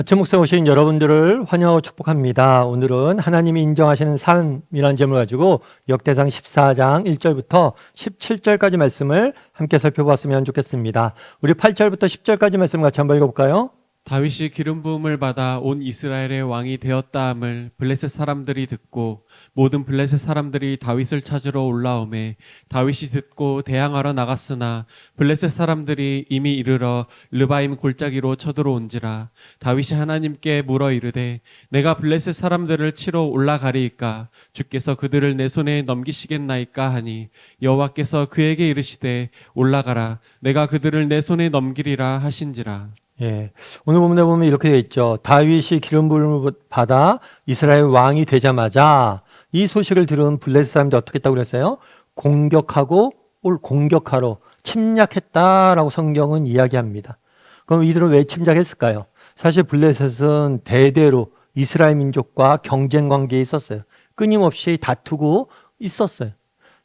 제목에 오신 여러분들을 환영하고 축복합니다. 오늘은 하나님이 인정하시는 삶이라는 제목을 가지고 역대상 14장 1절부터 17절까지 말씀을 함께 살펴보았으면 좋겠습니다. 우리 8절부터 10절까지 말씀 같이 한번 읽어볼까요? 다윗이 기름 부음을 받아 온 이스라엘의 왕이 되었다함을 블레셋 사람들이 듣고 모든 블레셋 사람들이 다윗을 찾으러 올라오매 다윗이 듣고 대항하러 나갔으나 블레셋 사람들이 이미 이르러 르바임 골짜기로 쳐들어온지라 다윗이 하나님께 물어 이르되 내가 블레셋 사람들을 치러 올라가리이까 주께서 그들을 내 손에 넘기시겠나이까 하니 여호와께서 그에게 이르시되 올라가라 내가 그들을 내 손에 넘기리라 하신지라. 예, 오늘 본문에 보면 이렇게 되어 있죠. 다윗이 기름 부음을 받아 이스라엘 왕이 되자마자 이 소식을 들은 블레셋 사람들이 어떻게 했다고 그랬어요? 공격하러 침략했다라고 성경은 이야기합니다. 그럼 이들은 왜 침략했을까요? 사실 블레셋은 대대로 이스라엘 민족과 경쟁 관계에 있었어요. 끊임없이 다투고 있었어요.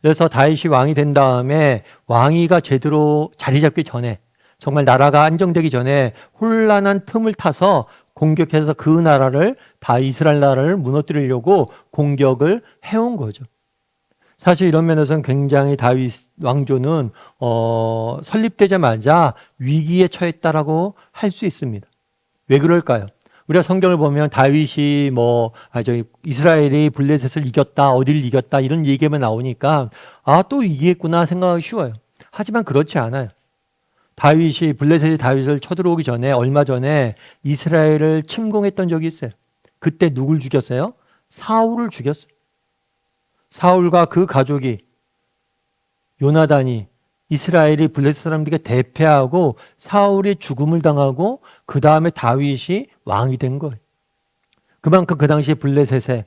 그래서 다윗이 왕이 된 다음에 왕위가 제대로 자리 잡기 전에 정말 나라가 안정되기 전에 혼란한 틈을 타서 공격해서 그 나라를 다 이스라엘 나라를 무너뜨리려고 공격을 해온 거죠. 사실 이런 면에서는 굉장히 다윗 왕조는 설립되자마자 위기에 처했다라고 할 수 있습니다. 왜 그럴까요? 우리가 성경을 보면 다윗이 이스라엘이 블레셋을 이겼다, 어디를 이겼다 이런 얘기만 나오니까 또 이기겠구나 생각하기 쉬워요. 하지만 그렇지 않아요. 블레셋이 다윗을 쳐들어오기 전에 얼마 전에 이스라엘을 침공했던 적이 있어요. 그때 누굴 죽였어요? 사울을 죽였어요. 사울과 그 가족이 요나단이 이스라엘이 블레셋 사람들에게 대패하고 사울이 죽음을 당하고 그 다음에 다윗이 왕이 된 거예요. 그만큼 그 당시에 블레셋에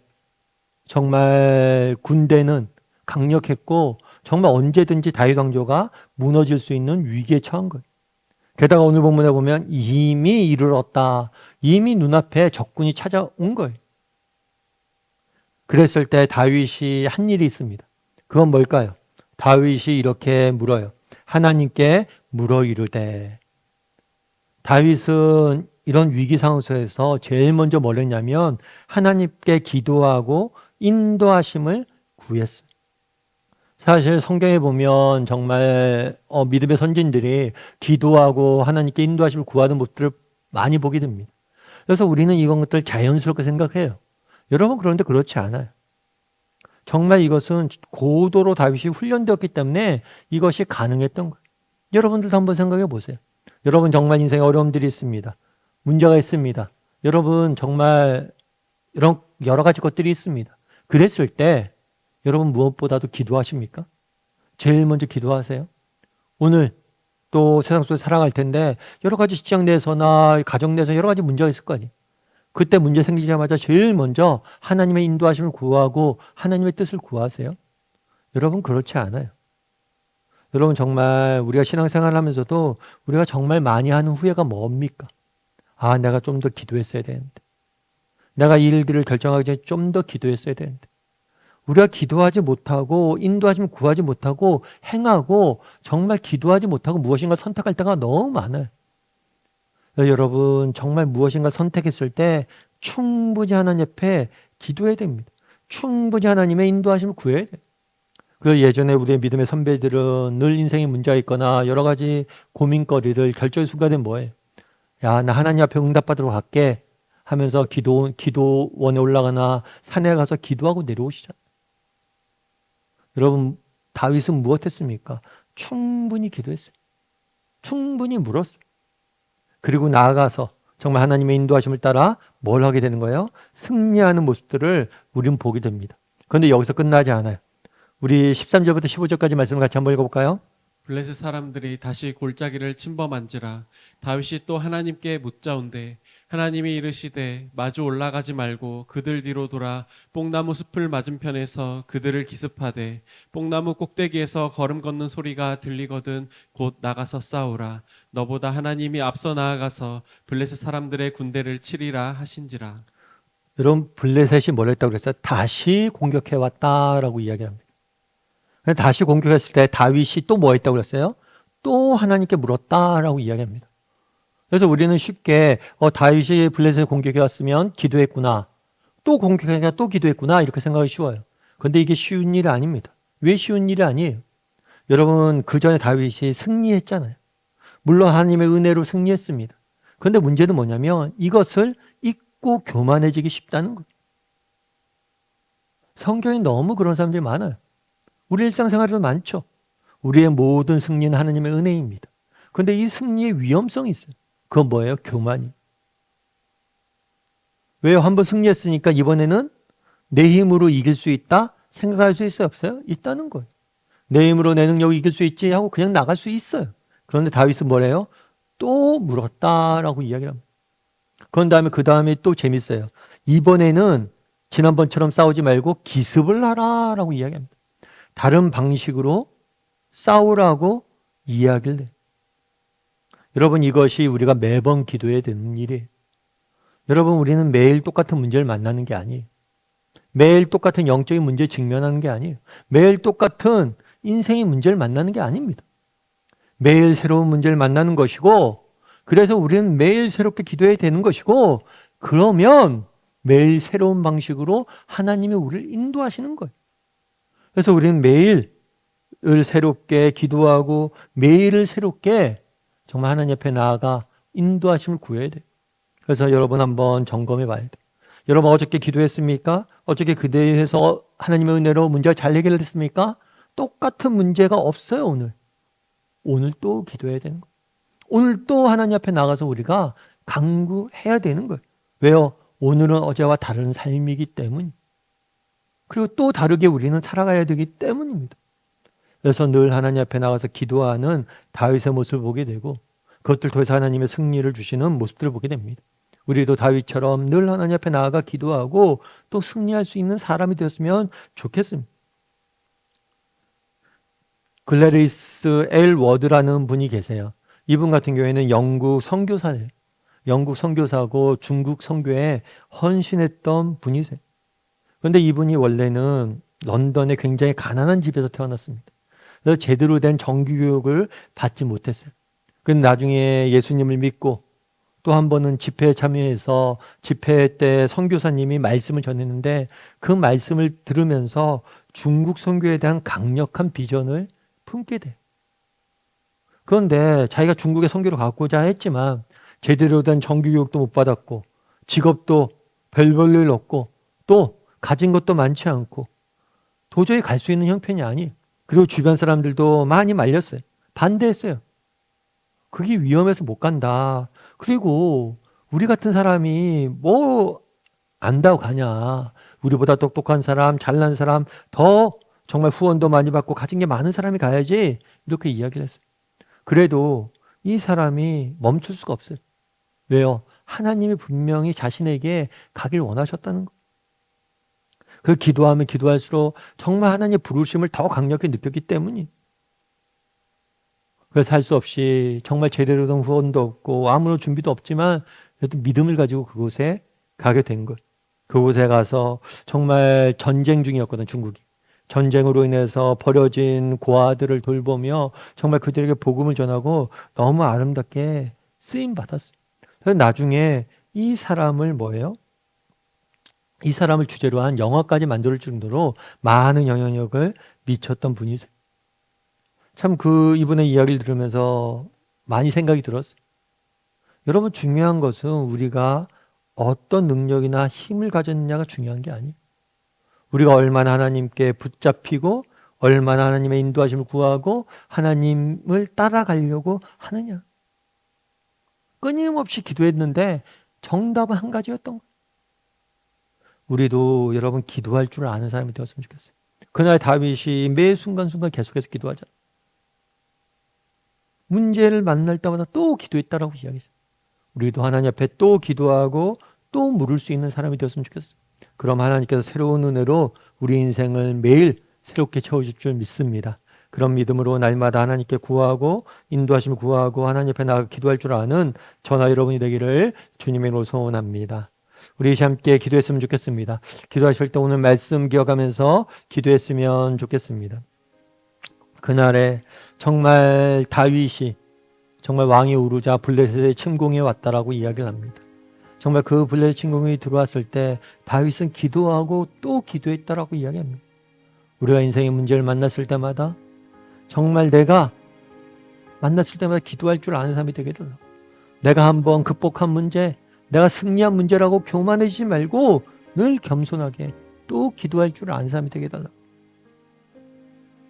정말 군대는 강력했고 정말 언제든지 다윗 왕조가 무너질 수 있는 위기에 처한 거예요. 게다가 오늘 본문에 보면 이미 이르렀다. 이미 눈앞에 적군이 찾아온 거예요. 그랬을 때 다윗이 한 일이 있습니다. 그건 뭘까요? 다윗이 이렇게 물어요. 하나님께 물어 이르되. 다윗은 이런 위기 상황 속에서 제일 먼저 뭘 했냐면 하나님께 기도하고 인도하심을 구했어요. 사실 성경에 보면 정말 믿음의 선진들이 기도하고 하나님께 인도하심을 구하는 모습들을 많이 보게 됩니다. 그래서 우리는 이런 것들 자연스럽게 생각해요. 여러분 그런데 그렇지 않아요. 정말 이것은 고도로 다윗이 훈련되었기 때문에 이것이 가능했던 거예요. 여러분들도 한번 생각해 보세요. 여러분 정말 인생에 어려움들이 있습니다. 문제가 있습니다. 여러분 정말 이런 여러 가지 것들이 있습니다. 그랬을 때 여러분 무엇보다도 기도하십니까? 제일 먼저 기도하세요. 오늘 또 세상 속에 살아갈 텐데 여러 가지 직장 내에서나 가정 내에서 여러 가지 문제가 있을 거 아니에요. 그때 문제 생기자마자 제일 먼저 하나님의 인도하심을 구하고 하나님의 뜻을 구하세요. 여러분 그렇지 않아요. 여러분 정말 우리가 신앙생활을 하면서도 우리가 정말 많이 하는 후회가 뭡니까? 내가 좀 더 기도했어야 되는데. 내가 이 일들을 결정하기 전에 좀 더 기도했어야 되는데. 우리가 기도하지 못하고 인도하심을 구하지 못하고 행하고 정말 기도하지 못하고 무엇인가 선택할 때가 너무 많아요. 여러분 정말 무엇인가 선택했을 때 충분히 하나님 옆에 기도해야 됩니다. 충분히 하나님의 인도하심을 구해야 돼요. 그 예전에 우리의 믿음의 선배들은 늘 인생에 문제가 있거나 여러 가지 고민거리를 결정의 순간에 뭐예요? 나 하나님 앞에 응답받으러 갈게 하면서 기도원에 올라가나 산에 가서 기도하고 내려오시잖아요. 여러분 다윗은 무엇했습니까? 충분히 기도했어요. 충분히 물었어요. 그리고 나아가서 정말 하나님의 인도하심을 따라 뭘 하게 되는 거예요? 승리하는 모습들을 우리는 보게 됩니다. 그런데 여기서 끝나지 않아요. 우리 13절부터 15절까지 말씀을 같이 한번 읽어볼까요? 블레셋 사람들이 다시 골짜기를 침범한지라 다윗이 또 하나님께 묻자온대 하나님이 이르시되 마주 올라가지 말고 그들 뒤로 돌아 뽕나무 숲을 맞은편에서 그들을 기습하되 뽕나무 꼭대기에서 걸음 걷는 소리가 들리거든 곧 나가서 싸우라 너보다 하나님이 앞서 나아가서 블레셋 사람들의 군대를 치리라 하신지라. 여러분 블레셋이 뭘 했다고 그랬어요? 다시 공격해왔다라고 이야기합니다. 다시 공격했을 때 다윗이 또 뭐 했다고 그랬어요? 또 하나님께 물었다라고 이야기합니다. 그래서 우리는 쉽게 다윗이 블레셋을 공격해 왔으면 기도했구나. 또 공격하니까 또 기도했구나. 이렇게 생각하기 쉬워요. 그런데 이게 쉬운 일이 아닙니다. 왜 쉬운 일이 아니에요? 여러분 그 전에 다윗이 승리했잖아요. 물론 하나님의 은혜로 승리했습니다. 그런데 문제는 뭐냐면 이것을 잊고 교만해지기 쉽다는 거예요. 성경에 너무 그런 사람들이 많아요. 우리 일상생활에도 많죠. 우리의 모든 승리는 하나님의 은혜입니다. 그런데 이 승리의 위험성이 있어요. 그건 뭐예요? 교만이. 왜요? 한번 승리했으니까 이번에는 내 힘으로 이길 수 있다? 생각할 수 있어요? 없어요? 있다는 거예요. 내 힘으로 내 능력을 이길 수 있지 하고 그냥 나갈 수 있어요. 그런데 다윗은 뭐래요? 또 물었다라고 이야기를 합니다. 그런 다음에 그 다음에 또 재밌어요. 이번에는 지난번처럼 싸우지 말고 기습을 하라라고 이야기합니다. 다른 방식으로 싸우라고 이야기를 해요. 여러분 이것이 우리가 매번 기도해야 되는 일이에요. 여러분 우리는 매일 똑같은 문제를 만나는 게 아니에요. 매일 똑같은 영적인 문제에 직면하는 게 아니에요. 매일 똑같은 인생의 문제를 만나는 게 아닙니다. 매일 새로운 문제를 만나는 것이고 그래서 우리는 매일 새롭게 기도해야 되는 것이고 그러면 매일 새로운 방식으로 하나님이 우리를 인도하시는 거예요. 그래서 우리는 매일을 새롭게 기도하고 매일을 새롭게 정말 하나님 앞에 나아가 인도하심을 구해야 돼요. 그래서 여러분 한번 점검해 봐야 돼요. 여러분 어저께 기도했습니까? 어저께 기도해서 하나님의 은혜로 문제가 잘 해결됐습니까? 똑같은 문제가 없어요 오늘. 오늘 또 기도해야 되는 거예요. 오늘 또 하나님 앞에 나가서 우리가 간구해야 되는 거예요. 왜요? 오늘은 어제와 다른 삶이기 때문이에요. 그리고 또 다르게 우리는 살아가야 되기 때문입니다. 그래서 늘 하나님 앞에 나가서 기도하는 다윗의 모습을 보게 되고 그것들 통해서 하나님의 승리를 주시는 모습들을 보게 됩니다. 우리도 다윗처럼 늘 하나님 앞에 나아가 기도하고 또 승리할 수 있는 사람이 되었으면 좋겠습니다. 글래리스 엘 워드라는 분이 계세요. 이분 같은 경우에는 영국 선교사예요. 영국 선교사고 중국 선교에 헌신했던 분이세요. 그런데 이분이 원래는 런던의 굉장히 가난한 집에서 태어났습니다. 그래서 제대로 된 정규교육을 받지 못했어요. 그런데 나중에 예수님을 믿고 또 한 번은 집회에 참여해서 집회 때 선교사님이 말씀을 전했는데 그 말씀을 들으면서 중국 선교에 대한 강력한 비전을 품게 돼요. 그런데 자기가 중국에 선교를 가고자 했지만 제대로 된 정규교육도 못 받았고 직업도 별 볼 일 없고 또 가진 것도 많지 않고 도저히 갈 수 있는 형편이 아니에요. 그리고 주변 사람들도 많이 말렸어요. 반대했어요. 그게 위험해서 못 간다. 그리고 우리 같은 사람이 뭐 안다고 가냐. 우리보다 똑똑한 사람, 잘난 사람, 더 정말 후원도 많이 받고 가진 게 많은 사람이 가야지. 이렇게 이야기를 했어요. 그래도 이 사람이 멈출 수가 없어요. 왜요? 하나님이 분명히 자신에게 가길 원하셨다는 거예요. 그 기도하면 기도할수록 정말 하나님의 부르심을 더 강력히 느꼈기 때문이에요. 그래서 할 수 없이 정말 제대로 된 후원도 없고 아무런 준비도 없지만 그래도 믿음을 가지고 그곳에 가게 된 거예요. 그곳에 가서 정말 전쟁 중이었거든, 중국이. 전쟁으로 인해서 버려진 고아들을 돌보며 정말 그들에게 복음을 전하고 너무 아름답게 쓰임 받았어요. 그래서 나중에 이 사람을 뭐예요? 이 사람을 주제로 한 영화까지 만들 정도로 많은 영향력을 미쳤던 분이세요. 참 이분의 이야기를 들으면서 많이 생각이 들었어요. 여러분 중요한 것은 우리가 어떤 능력이나 힘을 가졌느냐가 중요한 게 아니에요. 우리가 얼마나 하나님께 붙잡히고 얼마나 하나님의 인도하심을 구하고 하나님을 따라가려고 하느냐. 끊임없이 기도했는데 정답은 한 가지였던 거예요. 우리도 여러분 기도할 줄 아는 사람이 되었으면 좋겠어요. 그날 다윗이 매 순간순간 계속해서 기도하잖아요. 문제를 만날 때마다 또 기도했다라고 이야기했어요. 우리도 하나님 앞에 또 기도하고 또 물을 수 있는 사람이 되었으면 좋겠어요. 그럼 하나님께서 새로운 은혜로 우리 인생을 매일 새롭게 채워줄 줄 믿습니다. 그런 믿음으로 날마다 하나님께 구하고 인도하심을 구하고 하나님 앞에 나가 기도할 줄 아는 저나 여러분이 되기를 주님의 이름으로 소원합니다. 우리 함께 기도했으면 좋겠습니다. 기도하실 때 오늘 말씀 기억하면서 기도했으면 좋겠습니다. 그날에 정말 다윗이 정말 왕이 오르자 블레셋의 침공이 왔다라고 이야기를 합니다. 정말 그 블레셋 침공이 들어왔을 때 다윗은 기도하고 또 기도했다라고 이야기합니다. 우리가 인생의 문제를 만났을 때마다 정말 내가 만났을 때마다 기도할 줄 아는 사람이 되게 달라. 내가 한번 극복한 문제, 내가 승리한 문제라고 교만해지지 말고 늘 겸손하게 또 기도할 줄 아는 사람이 되게 달라.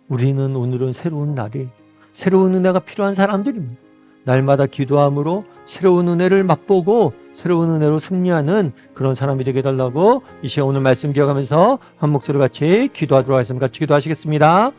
우리는 오늘은 새로운 날이, 새로운 은혜가 필요한 사람들입니다. 날마다 기도함으로 새로운 은혜를 맛보고 새로운 은혜로 승리하는 그런 사람이 되게 달라고 이 시간 오늘 말씀 기억하면서 한 목소리 같이 기도하도록 하겠습니다. 같이 기도하시겠습니다.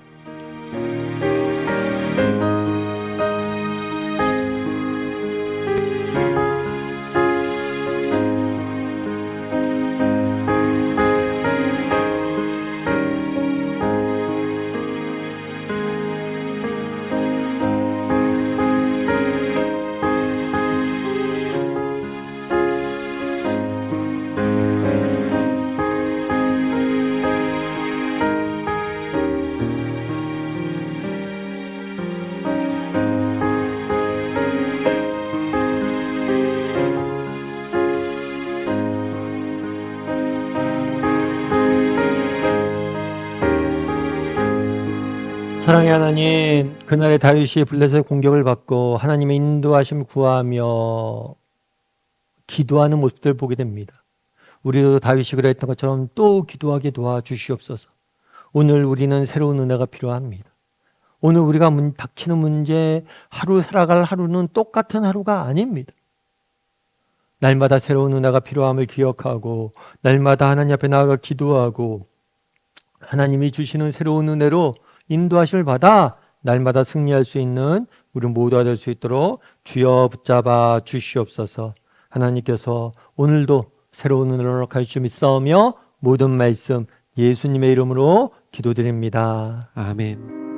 사랑의 하나님, 그날의 다윗이 블레셋의 공격을 받고 하나님의 인도하심을 구하며 기도하는 모습들을 보게 됩니다. 우리도 다윗이 그랬던 것처럼 또 기도하게 도와주시옵소서. 오늘 우리는 새로운 은혜가 필요합니다. 오늘 우리가 닥치는 문제, 하루 살아갈 하루는 똑같은 하루가 아닙니다. 날마다 새로운 은혜가 필요함을 기억하고 날마다 하나님 앞에 나아가 기도하고 하나님이 주시는 새로운 은혜로 인도하심을 받아 날마다 승리할 수 있는 우리 모두가 될 수 있도록 주여 붙잡아 주시옵소서. 하나님께서 오늘도 새로운 은혜를 허락하여 주시며 믿사오며 모든 말씀 예수님의 이름으로 기도드립니다. 아멘.